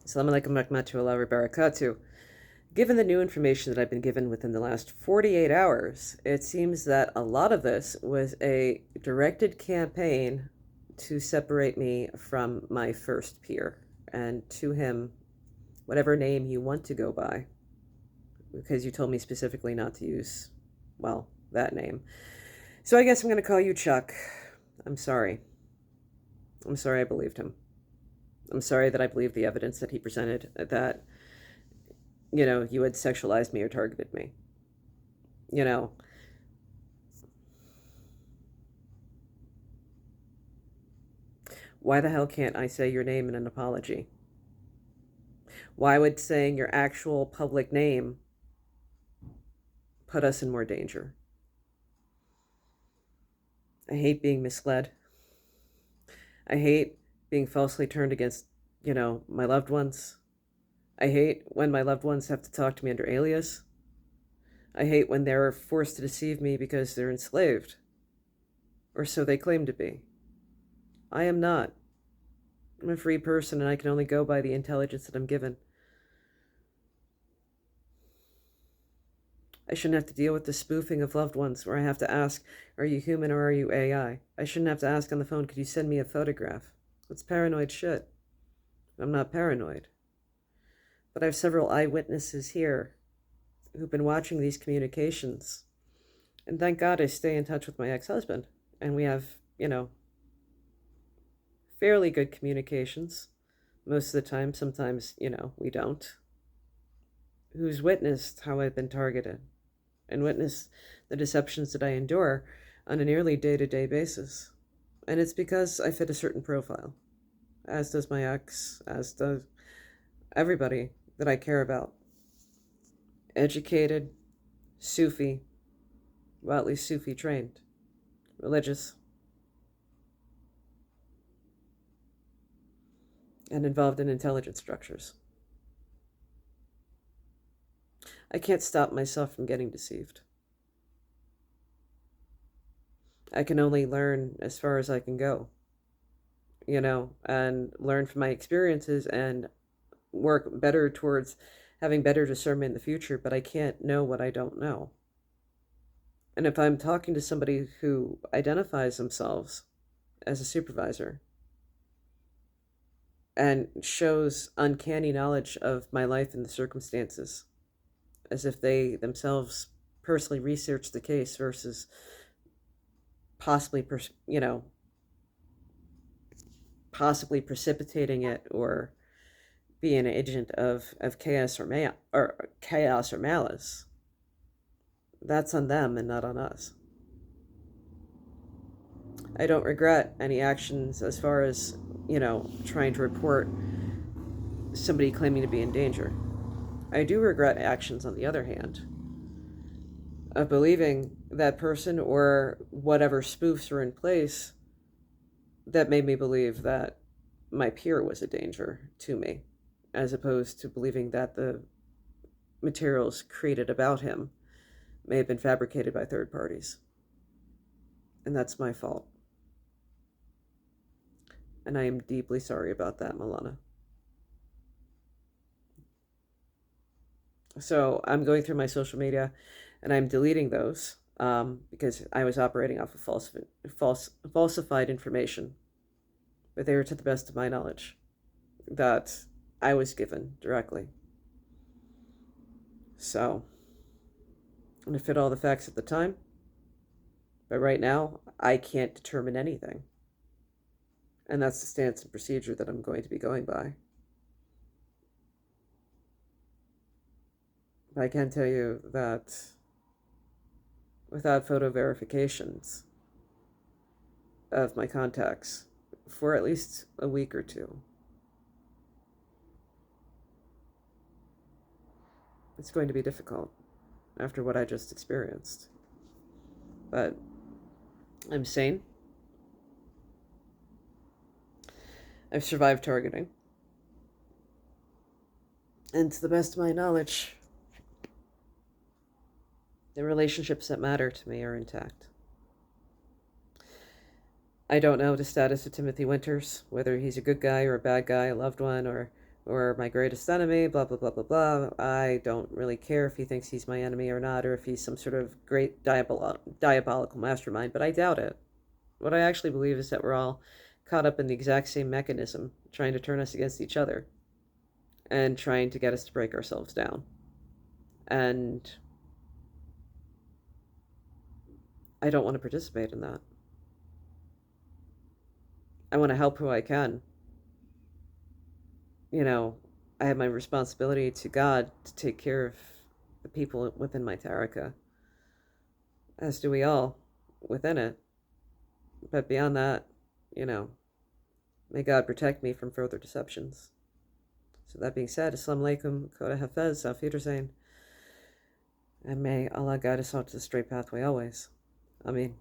Assalamu alaikum warahmatullahi wabarakatuh. Given the new information that I've been given within the last 48 hours, it seems that a lot of this was a directed campaign to separate me from my first peer, and to him, whatever name you want to go by, because you told me specifically not to use, well, that name. So I guess I'm going to call you Chuck. I'm sorry. I'm sorry I believed him. I'm sorry that I believed the evidence that he presented, that, you had sexualized me or targeted me. You know, why the hell can't I say your name in an apology? Why would saying your actual public name put us in more danger? I hate being misled. I hate being falsely turned against, my loved ones. I hate when my loved ones have to talk to me under alias. I hate when they're forced to deceive me because they're enslaved. Or so they claim to be. I am not. I'm a free person and I can only go by the intelligence that I'm given. I shouldn't have to deal with the spoofing of loved ones where I have to ask, are you human or are you AI? I shouldn't have to ask on the phone, could you send me a photograph? That's paranoid shit. I'm not paranoid. But I have several eyewitnesses here who've been watching these communications. And thank God I stay in touch with my ex-husband. And we have, fairly good communications most of the time. Sometimes, we don't. Who's witnessed how I've been targeted and witnessed the deceptions that I endure on a nearly day-to-day basis. And it's because I fit a certain profile, as does my ex, as does everybody that I care about. Educated, Sufi, well, at least Sufi trained, religious, and involved in intelligence structures. I can't stop myself from getting deceived. I can only learn as far as I can go, and learn from my experiences and work better towards having better discernment in the future, but I can't know what I don't know. And if I'm talking to somebody who identifies themselves as a supervisor and shows uncanny knowledge of my life and the circumstances, as if they themselves personally researched the case versus possibly, possibly precipitating it or be an agent of chaos or chaos or malice. That's on them and not on us. I don't regret any actions as far as, trying to report somebody claiming to be in danger. I do regret actions, on the other hand, of believing that person or whatever spoofs were in place that made me believe that my peer was a danger to me, as opposed to believing that the materials created about him may have been fabricated by third parties. And that's my fault. And I am deeply sorry about that, Milana. So I'm going through my social media and I'm deleting those because I was operating off of falsified information. But they were to the best of my knowledge that I was given directly. So I'm going to fit all the facts at the time. But right now, I can't determine anything. And that's the stance and procedure that I'm going to be going by. But I can tell you that without photo verifications of my contacts for at least a week or two, it's going to be difficult after what I just experienced. But I'm sane. I've survived targeting. And to the best of my knowledge, the relationships that matter to me are intact. I don't know the status of Timothy Winters, whether he's a good guy or a bad guy, a loved one, or or my greatest enemy, blah, blah, blah, blah, blah. I don't really care if he thinks he's my enemy or not, or if he's some sort of great diabolical mastermind, but I doubt it. What I actually believe is that we're all caught up in the exact same mechanism, trying to turn us against each other and trying to get us to break ourselves down. And I don't want to participate in that. I want to help who I can. I have my responsibility to God to take care of the people within my Taraka, as do we all within it. But beyond that, you know, may God protect me from further deceptions. So that being said, Assalamu alaikum, Koda Hafez, Auf Wiedersehen, and may Allah guide us all to the straight pathway always. Ameen.